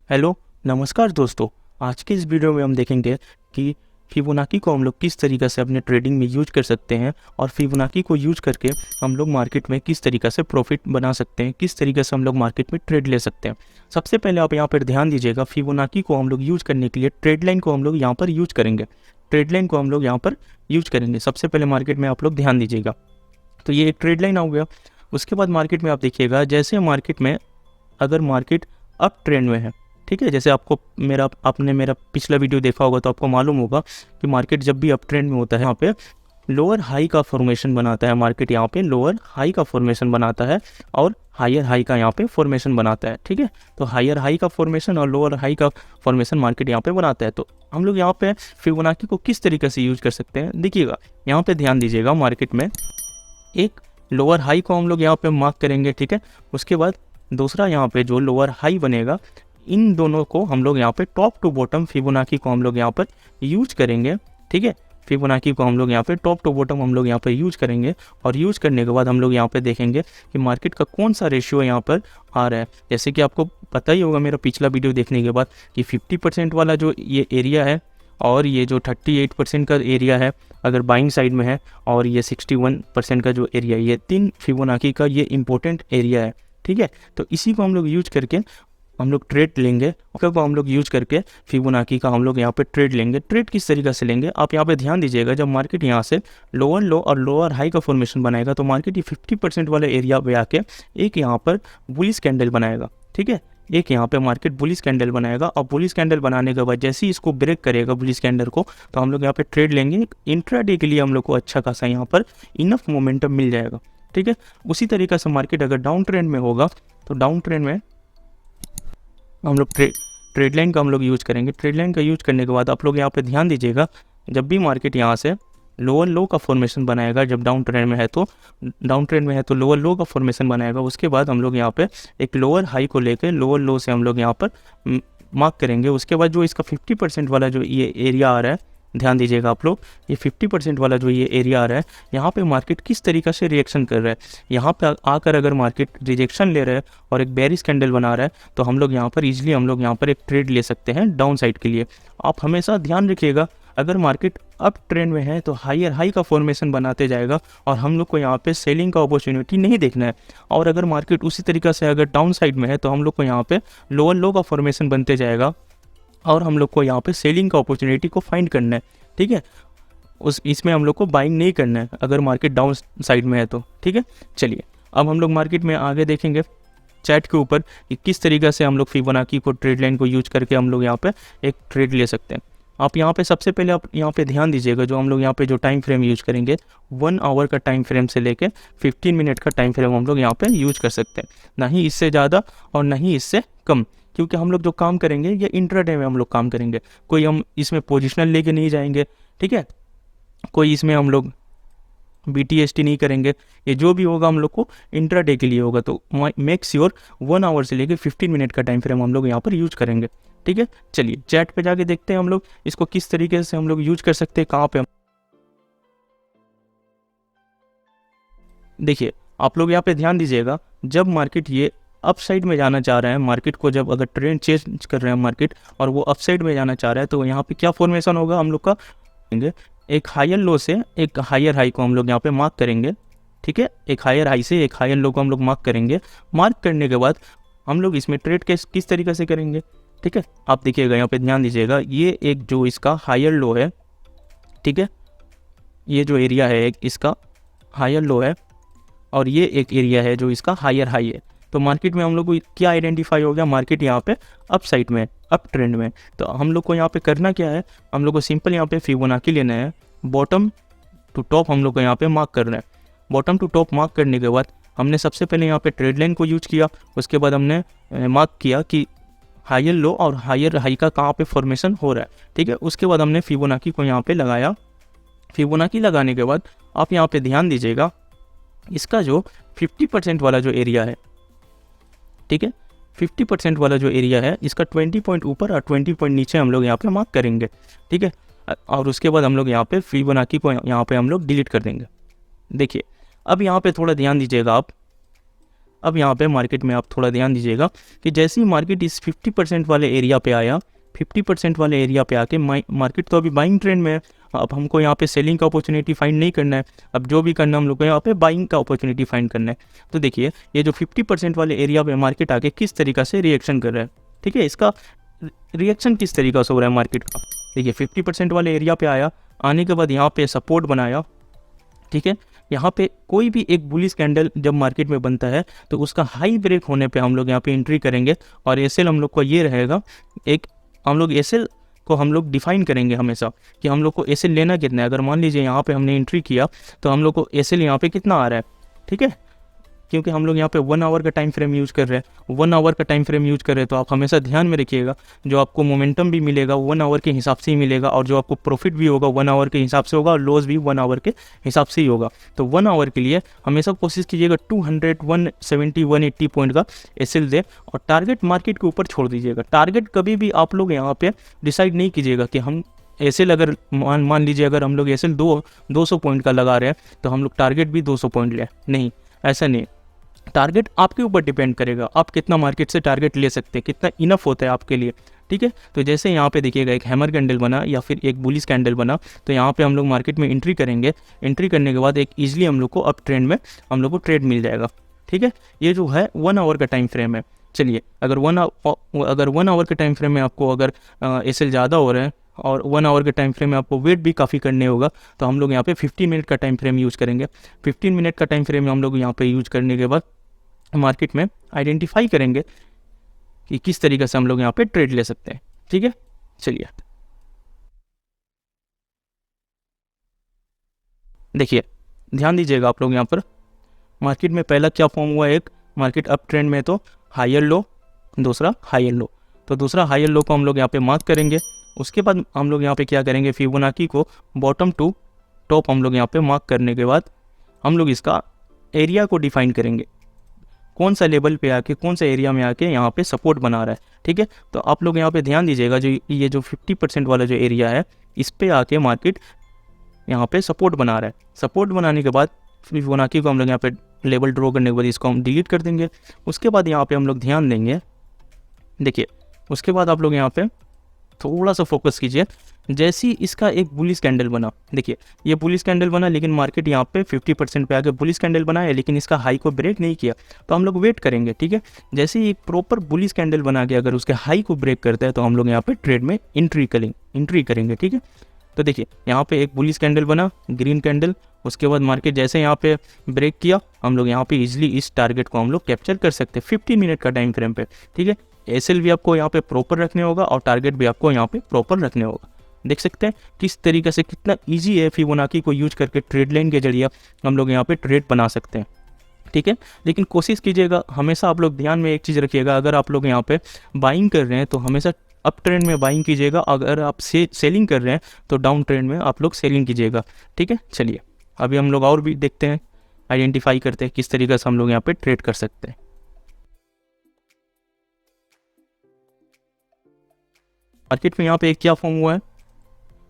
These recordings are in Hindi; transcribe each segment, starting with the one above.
हेलो, नमस्कार दोस्तों। आज के इस वीडियो में हम देखेंगे कि फिबोनाची को हम लोग किस तरीक़े से अपने ट्रेडिंग में यूज कर सकते हैं और फिबोनाची को यूज करके हम लोग मार्केट में किस तरीक़े से प्रॉफिट बना सकते हैं, किस तरीक़े से हम लोग मार्केट में ट्रेड ले सकते हैं। सबसे पहले आप यहाँ पर ध्यान दीजिएगा, फिबोनाची को हम लोग यूज करने के लिए ट्रेड लाइन को हम लोग यहाँ पर यूज करेंगे। ट्रेड लाइन को हम लोग यहाँ पर यूज करेंगे। सबसे पहले मार्केट में आप लोग ध्यान दीजिएगा, तो ये एक ट्रेड लाइन हो गया। उसके बाद मार्केट में आप देखिएगा, जैसे मार्केट में अगर मार्केट अप ट्रेंड में है, ठीक है, जैसे आपने मेरा पिछला वीडियो देखा होगा तो आपको मालूम होगा कि मार्केट जब भी अप ट्रेंड में होता है, यहाँ पे लोअर हाई का फॉर्मेशन बनाता है। मार्केट यहाँ पे लोअर हाई का फॉर्मेशन बनाता है और हायर हाई का यहाँ पे फॉर्मेशन बनाता है, ठीक है। तो हायर हाई का फॉर्मेशन और लोअर हाई का फॉर्मेशन मार्केट यहाँ पे बनाता है। तो हम लोग यहाँ पे फिबोनाची को किस तरीके से यूज कर सकते हैं, देखिएगा, यहाँ पे ध्यान दीजिएगा। मार्केट में एक लोअर हाई को हम लोग यहाँ पे मार्क करेंगे, ठीक है। उसके बाद दूसरा यहाँ पे जो लोअर हाई बनेगा, इन दोनों को हम लोग यहाँ पे टॉप टू बॉटम फिबोनाची को हम लोग यहाँ पर यूज करेंगे, ठीक है। फिबोनाची को हम लोग यहाँ पे टॉप टू बॉटम हम लोग यहाँ पे यूज करेंगे और यूज करने के बाद हम लोग यहाँ पे देखेंगे कि मार्केट का कौन सा रेशियो यहाँ पर आ रहा है। जैसे कि आपको पता ही होगा मेरा पिछला वीडियो देखने के बाद कि 50% वाला जो ये एरिया है और ये जो 38% का एरिया है अगर बाइंग साइड में है, और ये 61% का जो एरिया है, ये तीन फिबोनाची का ये इंपॉर्टेंट एरिया है, ठीक है। तो इसी को हम लोग यूज करके हम लोग ट्रेड लेंगे, को हम लोग यूज करके फिबोनाची का हम लोग यहाँ पे ट्रेड लेंगे। ट्रेड किस तरीके से लेंगे, आप यहाँ पे ध्यान दीजिएगा। जब मार्केट यहाँ से लोअर लो और लोअर हाई का फॉर्मेशन बनाएगा तो मार्केट ये 50% वाले एरिया पे आके एक यहाँ पर बुलिश कैंडल बनाएगा, ठीक है। एक यहाँ पे मार्केट बुलिश कैंडल बनाएगा और बुलिश कैंडल बनाने के बाद जैसे ही इसको ब्रेक करेगा बुलिश कैंडल को, तो हम लोग यहाँ पे ट्रेड लेंगे। इंट्राडे के लिए हम लोग को अच्छा खासा यहाँ पर इनफ मोमेंटम मिल जाएगा, ठीक है। उसी तरीके से मार्केट अगर डाउन ट्रेंड में होगा तो डाउन ट्रेंड में हम लोग ट्रेड लाइन का हम लोग यूज करेंगे। ट्रेड लाइन का यूज करने के बाद आप लोग यहाँ पे ध्यान दीजिएगा, जब भी मार्केट यहाँ से लोअर लो का फॉर्मेशन बनाएगा, जब डाउन ट्रेंड में है तो लोअर लो का फॉर्मेशन बनाएगा। उसके बाद हम लोग यहाँ पे एक लोअर हाई को लेकर लोअर लो से हम लोग यहाँ पर मार्क करेंगे। उसके बाद जो इसका 50% वाला जो ये एरिया आ रहा है, ध्यान दीजिएगा आप लोग, ये 50% वाला जो ये एरिया आ रहा है, यहाँ पे मार्केट किस तरीक़े से रिएक्शन कर रहा है। यहाँ पे आकर अगर मार्केट रिजेक्शन ले रहा है और एक बेरिश कैंडल बना रहा है तो हम लोग यहाँ पर इजीली हम लोग यहाँ पर एक ट्रेड ले सकते हैं डाउन साइड के लिए। आप हमेशा ध्यान रखिएगा, अगर मार्केट अप ट्रेंड में है तो हायर हाई का फॉर्मेशन बनाते जाएगा और हम लोग को यहाँ पे सेलिंग का अपॉर्चुनिटी नहीं देखना है। और अगर मार्केट उसी तरीक़े से अगर डाउन साइड में है तो हम लोग को यहाँ पे लोअर लो का फॉर्मेशन बनते जाएगा और हम लोग को यहाँ पे सेलिंग का अपॉर्चुनिटी को फाइंड करना है, ठीक है। इसमें हम लोग को बाइंग नहीं करना है अगर मार्केट डाउन साइड में है तो, ठीक है। चलिए अब हम लोग मार्केट में आगे देखेंगे चैट के ऊपर कि किस तरीके से हम लोग फिबोनाची को ट्रेड लाइन को यूज करके हम लोग यहाँ पे एक ट्रेड ले सकते हैं। आप यहाँ पे सबसे पहले आप यहाँ पे ध्यान दीजिएगा, जो हम लोग यहाँ पे जो टाइम फ्रेम यूज करेंगे 1 आवर का टाइम फ्रेम से लेके 15 मिनट का टाइम फ्रेम हम लोग यहाँ पे यूज कर सकते हैं, ना ही इससे ज़्यादा और ना ही इससे कम, क्योंकि हम लोग जो काम करेंगे ये इंट्राडे में हम लोग काम करेंगे। कोई हम इसमें पोजिशनल लेके नहीं जाएंगे, ठीक है। कोई इसमें हम लोग BTST नहीं करेंगे। ये जो भी होगा हम लोग को इंट्राडे के लिए होगा। तो मेक श्योर 1 आवर से लेके 15 मिनट का टाइम फ्रेम हम लोग यहाँ पर यूज करेंगे, ठीक है। चलिए चैट पे जाके देखते हैं हम लोग इसको किस तरीके से हम लोग यूज कर सकते हैं, कहाँ पे। देखिए आप लोग यहाँ पे ध्यान दीजिएगा, जब मार्केट ये अप साइड में जाना चाह रहा है, मार्केट को जब अगर ट्रेंड चेंज कर रहे हैं मार्केट और वो अप साइड में जाना चाह रहा है, तो यहाँ पे क्या फॉर्मेशन होगा हम लोग का, एक हायर लो से एक हायर हाई को हम लोग यहाँ पे मार्क करेंगे, ठीक है। एक हायर हाई से एक हायर लो को हम लोग मार्क करेंगे। मार्क करने के बाद हम लोग इसमें ट्रेड किस तरीके से करेंगे, ठीक है। आप देखिएगा यहाँ पे ध्यान दीजिएगा, ये एक जो इसका हायर लो है, ठीक है, ये जो एरिया है एक इसका हायर लो है और ये एक एरिया है जो इसका हायर हाई है। तो मार्केट में हम लोग को क्या आइडेंटिफाई हो गया, मार्केट यहाँ पे अप साइड में, अप ट्रेंड में। तो हम लोग को यहाँ पे करना क्या है, हम लोग को सिंपल यहाँ पे फिबोनाची लेना है। बॉटम टू टॉप हम लोग को यहाँ पे मार्क करना है। बॉटम टू टॉप मार्क करने के बाद हमने सबसे पहले यहाँ पे ट्रेड लाइन को यूज किया। उसके बाद हमने मार्क किया कि हायर लो और हायर हाई का कहाँ पे फॉर्मेशन हो रहा है, ठीक है। उसके बाद हमने फिबोनाची को यहाँ पे लगाया। फिबोनाची लगाने के बाद आप यहाँ पे ध्यान दीजिएगा, इसका जो 50% वाला जो एरिया है, ठीक है, 50% वाला जो एरिया है इसका 20 पॉइंट ऊपर और 20 पॉइंट नीचे हम लोग यहाँ पे मार्क करेंगे, ठीक है। और उसके बाद हम लोग यहाँ पे फिबोनाची को यहाँ पे हम लोग डिलीट कर देंगे। देखिए अब यहाँ पे थोड़ा ध्यान दीजिएगा आप, अब यहाँ पे मार्केट में आप थोड़ा ध्यान दीजिएगा कि जैसे ही मार्केट इस 50% वाले एरिया पे आया, 50% वाले एरिया पे आके मार्केट तो अभी बाइंग ट्रेंड में है। अब हमको यहाँ पे सेलिंग का अपॉर्चुनिटी फाइंड नहीं करना है, अब जो भी करना हम लोग को यहाँ पे बाइंग का अपॉर्चुनिटी फाइंड करना है। तो देखिए ये जो 50% वाले एरिया पे मार्केट आके किस तरीक़ा से रिएक्शन कर रहा है, ठीक है, इसका रिएक्शन किस तरीक़ा से हो रहा है मार्केट का। देखिए 50% वाले एरिया पे आया, आने के बाद यहाँ पे सपोर्ट बनाया, ठीक है। यहाँ पे कोई भी एक बुलिश कैंडल जब मार्केट में बनता है तो उसका हाई ब्रेक होने पे हम लोग यहाँ पे एंट्री करेंगे और एसएल हम लोग को ये रहेगा, एक हम लोग एसएल को हम लोग डिफाइन करेंगे हमेशा कि हम लोग को एसएल लेना कितना है। अगर मान लीजिए यहाँ पे हमने एंट्री किया तो हम लोग को एसएल यहाँ पे कितना आ रहा है, ठीक है, क्योंकि हम लोग यहाँ पे 1 आवर का टाइम फ्रेम यूज़ कर रहे हैं, 1 आवर का टाइम फ्रेम यूज़ कर रहे हैं, तो आप हमेशा ध्यान में रखिएगा जो आपको मोमेंटम भी मिलेगा 1 आवर के हिसाब से ही मिलेगा, और जो आपको प्रॉफिट भी होगा 1 आवर के हिसाब से होगा, और लॉस भी 1 आवर के हिसाब से ही होगा। तो 1 आवर के लिए हमेशा कोशिश कीजिएगा 200, 170, 180 पॉइंट का एसएल दे, और टारगेट मार्केट के ऊपर छोड़ दीजिएगा। टारगेट कभी भी आप लोग यहाँ पे डिसाइड नहीं कीजिएगा कि हम एसएल अगर मान लीजिए अगर हम लोग एसएल 200 पॉइंट का लगा रहे हैं तो हम लोग टारगेट भी 200 पॉइंट लें, नहीं, ऐसा नहीं। टारगेट आपके ऊपर डिपेंड करेगा, आप कितना मार्केट से टारगेट ले सकते हैं, कितना इनफ होता है आपके लिए, ठीक है। तो जैसे यहाँ पे देखिएगा एक हैमर कैंडल बना या फिर एक बुलिश कैंडल बना, तो यहाँ पे हम लोग मार्केट में एंट्री करेंगे। एंट्री करने के बाद एक ईजिली हम लोग को अप ट्रेंड में हम लोग को ट्रेड मिल जाएगा, ठीक है। ये जो है 1 आवर का टाइम फ्रेम है। चलिए अगर 1 आवर के टाइम फ्रेम में आपको अगर एसएल ज़्यादा हो रहा है और 1 आवर के टाइम फ्रेम में आपको वेट भी काफ़ी करने होगा, तो हम लोग यहाँ पे 15 मिनट का टाइम फ्रेम यूज़ करेंगे। 15 मिनट का टाइम फ्रेम हम लोग यहाँ पे यूज़ करने के बाद मार्केट में आइडेंटिफाई करेंगे कि किस तरीके से हम लोग यहाँ पे ट्रेड ले सकते हैं, ठीक है। चलिए देखिए ध्यान दीजिएगा आप लोग यहाँ पर मार्केट में पहला क्या फॉर्म हुआ, एक मार्केट अप ट्रेंड में तो हायर लो, दूसरा हायर लो, तो दूसरा हायर लो को हम लोग यहाँ पे मार्क करेंगे। उसके बाद हम लोग यहाँ पे क्या करेंगे, फिबोनाची को बॉटम टू टॉप हम लोग यहाँ पे मार्क करने के बाद हम लोग इसका एरिया को डिफाइन करेंगे, कौन सा लेवल पे आके कौन सा एरिया में आके यहाँ पे सपोर्ट बना रहा है, ठीक है। तो आप लोग यहाँ पे ध्यान दीजिएगा जो ये जो 50% वाला जो एरिया है इस पे आके मार्केट यहाँ पे सपोर्ट बना रहा है। सपोर्ट बनाने के बाद फिबोनाची को हम लोग यहाँ पे लेवल ड्रॉ करने के बाद इसको हम डिलीट कर देंगे। उसके बाद यहाँ पे हम लोग ध्यान देंगे, देखिए उसके बाद आप लोग यहाँ पे थोड़ा सा फोकस कीजिए। जैसे ही इसका एक बुलिश कैंडल बना, देखिए ये बुलिश कैंडल बना लेकिन मार्केट यहाँ पे 50% पे आके बुलिश कैंडल बना है लेकिन इसका हाई को ब्रेक नहीं किया, तो हम लोग वेट करेंगे, ठीक है। जैसे ही एक प्रॉपर बुलिश कैंडल बना के अगर उसके हाई को ब्रेक करता है तो हम लोग यहाँ पे ट्रेड में एंट्री करेंगे, ठीक है। तो देखिए यहाँ पे एक बुलिश कैंडल बना, ग्रीन कैंडल, उसके बाद मार्केट जैसे यहाँ पे ब्रेक किया हम लोग यहाँ पे इजिली इस टारगेट को हम लोग कैप्चर कर सकते हैं 15 मिनट का टाइम फ्रेम पे, ठीक है। एसएल भी आपको यहाँ पे प्रॉपर रखने होगा और टारगेट भी आपको यहाँ पे प्रॉपर रखने होगा। देख सकते हैं किस तरीके से कितना इजी है, फिबोनाची को यूज करके ट्रेड लाइन के जरिए हम लोग यहाँ पे ट्रेड बना सकते हैं, ठीक है। लेकिन कोशिश कीजिएगा, हमेशा आप लोग ध्यान में एक चीज़ रखिएगा, अगर आप लोग यहाँ पे बाइंग कर रहे हैं तो हमेशा अप ट्रेंड में बाइंग कीजिएगा, अगर आप सेलिंग कर रहे हैं तो डाउन ट्रेंड में आप लोग सेलिंग कीजिएगा, ठीक है। चलिए अभी हम लोग और भी देखते हैं, आइडेंटिफाई करते हैं किस तरीके से हम लोग यहाँ पे ट्रेड कर सकते हैं। मार्केट में यहाँ पे एक क्या फॉर्म हुआ है,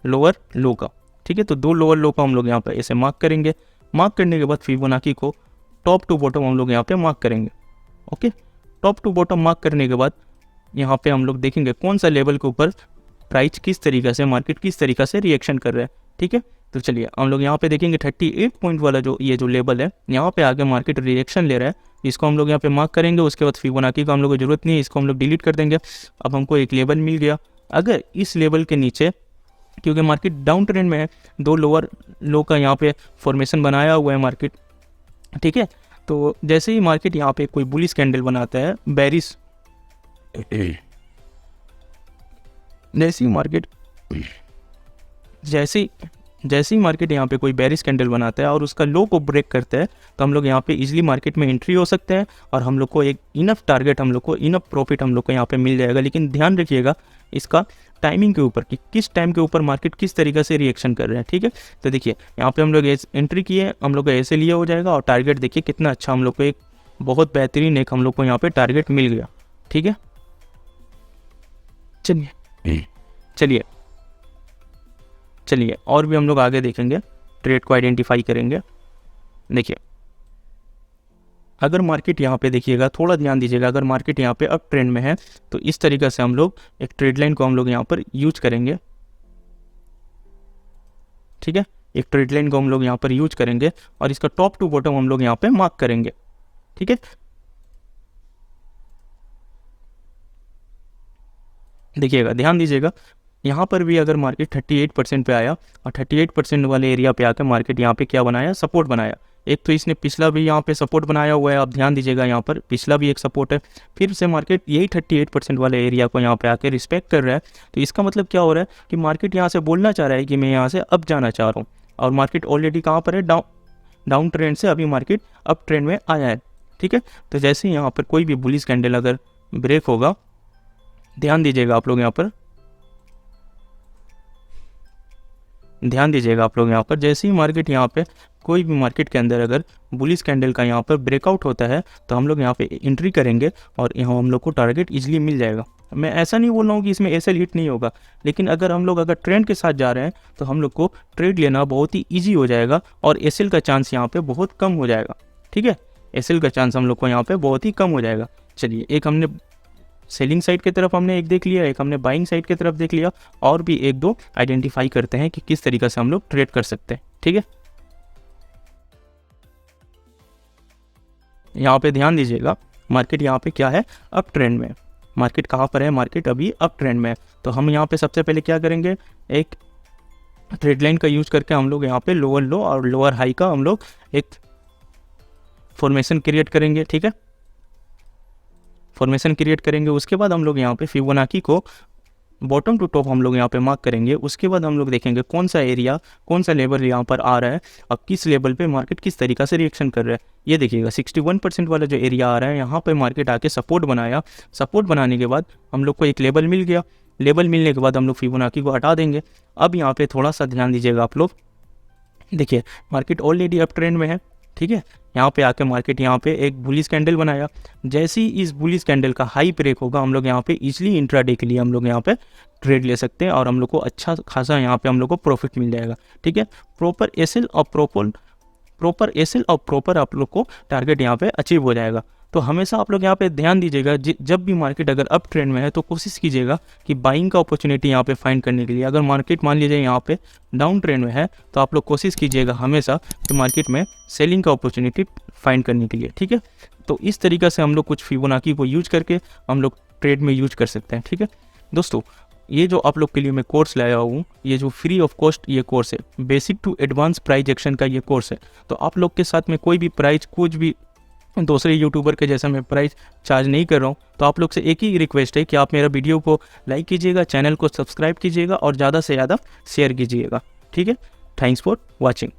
लोअर लो का, ठीक है। तो 2 लोअर लो को हम लोग यहाँ पे ऐसे मार्क करेंगे। मार्क करने के बाद फिबोनाची को टॉप टू बॉटम हम लोग यहाँ पे मार्क करेंगे, okay. Top to bottom mark करने के बाद यहाँ पे हम लोग देखेंगे कौन सा लेवल के ऊपर प्राइस किस तरीके से मार्केट किस तरीके से रिएक्शन कर रहा है, ठीक है। तो चलिए हम लोग यहाँ पे देखेंगे 38 पॉइंट वाला जो ये जो लेवल है यहाँ पे आगे मार्केट रिएक्शन ले रहा है, इसको हम लोग यहाँ पे मार्क करेंगे। उसके बाद फिबोनाची का हम लोग को जरूरत नहीं है, इसको हम लोग डिलीट कर देंगे। अब हमको एक लेवल मिल गया, अगर इस लेवल के नीचे, क्योंकि मार्केट डाउन ट्रेंड में है, 2 लोअर लो का यहाँ पे फॉर्मेशन बनाया हुआ है मार्केट, ठीक है। तो जैसे ही मार्केट यहाँ पे कोई बुलिश कैंडल बनाता है, बेरिश, जैसे ही मार्केट यहाँ पे कोई बेरिश कैंडल बनाता है और उसका लो को ब्रेक करता है तो हम लोग यहाँ पे इजीली मार्केट में एंट्री हो सकते हैं और हम लोग को एक इनफ टारगेट, हम लोग को इनफ प्रॉफिट हम लोग को यहाँ पे मिल जाएगा। लेकिन ध्यान रखिएगा इसका टाइमिंग के ऊपर कि किस टाइम के ऊपर मार्केट किस तरीके से रिएक्शन कर रहे हैं, ठीक है। तो देखिए यहाँ पे हम लोग एंट्री किए, हम लोग का ऐसे लिया हो जाएगा और टारगेट देखिए कितना अच्छा हम लोग को एक बहुत बेहतरीन एक हम लोग को यहाँ पे टारगेट मिल गया, ठीक है। चलिए और भी हम लोग आगे देखेंगे, ट्रेड को आइडेंटिफाई करेंगे। देखिए अगर मार्केट यहाँ पे देखिएगा, थोड़ा ध्यान दीजिएगा, अगर मार्केट यहाँ पे अप ट्रेंड में है तो इस तरीके से हम लोग एक ट्रेड लाइन को हम लोग यहाँ पर यूज करेंगे, ठीक है। एक ट्रेड लाइन को हम लोग यहाँ पर यूज करेंगे और इसका टॉप टू बॉटम हम लोग यहाँ पे मार्क करेंगे, ठीक है। देखिएगा, ध्यान दीजिएगा, यहाँ पर भी अगर मार्केट 38% पे आया और 38% वाले एरिया पे आकर मार्केट यहाँ पे क्या बनाया, सपोर्ट बनाया। एक तो इसने पिछला भी यहाँ पे सपोर्ट बनाया हुआ है, आप ध्यान दीजिएगा, यहाँ पर पिछला भी एक सपोर्ट है, फिर से मार्केट यही 38% वाले एरिया को यहाँ पे आके रिस्पेक्ट कर रहा है। तो इसका मतलब क्या हो रहा है कि मार्केट यहाँ से बोलना चाह रहा है कि मैं यहाँ से अप जाना चाह रहा हूँ, और मार्केट ऑलरेडी कहाँ पर है, डाउन ट्रेंड से अभी मार्केट अप ट्रेंड में आया है, ठीक है। तो जैसे ही यहाँ पर कोई भी बुलिश कैंडल अगर ब्रेक होगा, ध्यान दीजिएगा आप लोग यहाँ पर, ध्यान दीजिएगा आप लोग यहाँ पर, जैसे ही मार्केट यहाँ पे कोई भी मार्केट के अंदर अगर बुलिश कैंडल का यहाँ पर ब्रेकआउट होता है तो हम लोग यहाँ पे एंट्री करेंगे और यहाँ हम लोग को टारगेट इजीली मिल जाएगा। मैं ऐसा नहीं बोल रहा हूँ कि इसमें एसएल हिट नहीं होगा, लेकिन अगर हम लोग अगर ट्रेंड के साथ जा रहे हैं तो हम लोग को ट्रेड लेना बहुत ही ईजी हो जाएगा और एसएल का चांस यहाँ पे बहुत कम हो जाएगा, ठीक है। एसएल का चांस हम लोग को यहाँ पे बहुत ही कम हो जाएगा। चलिए, एक हमने सेलिंग साइड की तरफ हमने एक देख लिया, एक हमने बाइंग साइड की तरफ देख लिया, और भी एक दो आइडेंटिफाई करते हैं कि किस तरीके से हम लोग ट्रेड कर सकते हैं, ठीक है। यहाँ पे ध्यान दीजिएगा, मार्केट यहाँ पे क्या है, अप ट्रेंड में। मार्केट कहाँ पर है, मार्केट अभी अप ट्रेंड में है। तो हम यहाँ पे सबसे पहले क्या करेंगे, एक ट्रेड लाइन का यूज करके हम लोग यहाँ पे लोअर लो और लोअर हाई का हम लोग एक फॉर्मेशन क्रिएट करेंगे, ठीक है। फॉर्मेशन क्रिएट करेंगे, उसके बाद हम लोग यहाँ पे फिबोनाची को बॉटम टू टॉप हम लोग यहाँ पे मार्क करेंगे। उसके बाद हम लोग देखेंगे कौन सा एरिया, कौन सा लेवल यहाँ पर आ रहा है और किस लेवल पे मार्केट किस तरीक़ा से रिएक्शन कर रहा है। ये देखिएगा 61% वाला जो एरिया आ रहा है, यहाँ पे मार्केट आके सपोर्ट बनाया। सपोर्ट बनाने के बाद हम लोग को एक लेवल मिल गया। लेवल मिलने के बाद हम लोग फिबोनाची को हटा देंगे। अब यहाँ पे थोड़ा सा ध्यान दीजिएगा आप लोग, देखिए मार्केट ऑलरेडी अप ट्रेंड में है, ठीक है। यहाँ पे आके मार्केट यहाँ पे एक बुलिश कैंडल बनाया। जैसे ही इस बुलिश कैंडल का हाई ब्रेक होगा, हम लोग यहाँ पे इजीली इंट्राडे के लिए हम लोग यहाँ पे ट्रेड ले सकते हैं और हम लोग को अच्छा खासा यहाँ पे हम लोग को प्रॉफिट मिल जाएगा, ठीक है। प्रॉपर एसएल और प्रॉपर आप लोग को टारगेट यहाँ पे अचीव हो जाएगा। तो हमेशा आप लोग यहाँ पे ध्यान दीजिएगा, जब भी मार्केट अगर अप ट्रेंड में है तो कोशिश कीजिएगा कि बाइंग का अपॉर्चुनिटी यहाँ पे फाइंड करने के लिए। अगर मार्केट मान लीजिए यहाँ पे डाउन ट्रेंड में है तो आप लोग कोशिश कीजिएगा हमेशा कि मार्केट में सेलिंग का अपॉर्चुनिटी फाइंड करने के लिए, ठीक है। तो इस तरीके से हम लोग कुछ फिबोनाची को यूज करके हम लोग ट्रेड में यूज कर सकते हैं, ठीक है। दोस्तों, ये जो आप लोग के लिए मैं कोर्स लाया हूँ, ये जो फ्री ऑफ कॉस्ट ये कोर्स है, basic to advance price action का ये कोर्स है। तो आप लोग के साथ में कोई भी प्राइस, कुछ भी दूसरे यूट्यूबर के जैसा मैं प्राइस चार्ज नहीं कर रहा हूँ। तो आप लोग से एक ही रिक्वेस्ट है कि आप मेरा वीडियो को लाइक कीजिएगा, चैनल को सब्सक्राइब कीजिएगा और ज़्यादा से ज़्यादा शेयर कीजिएगा, ठीक है। Thanks for watching.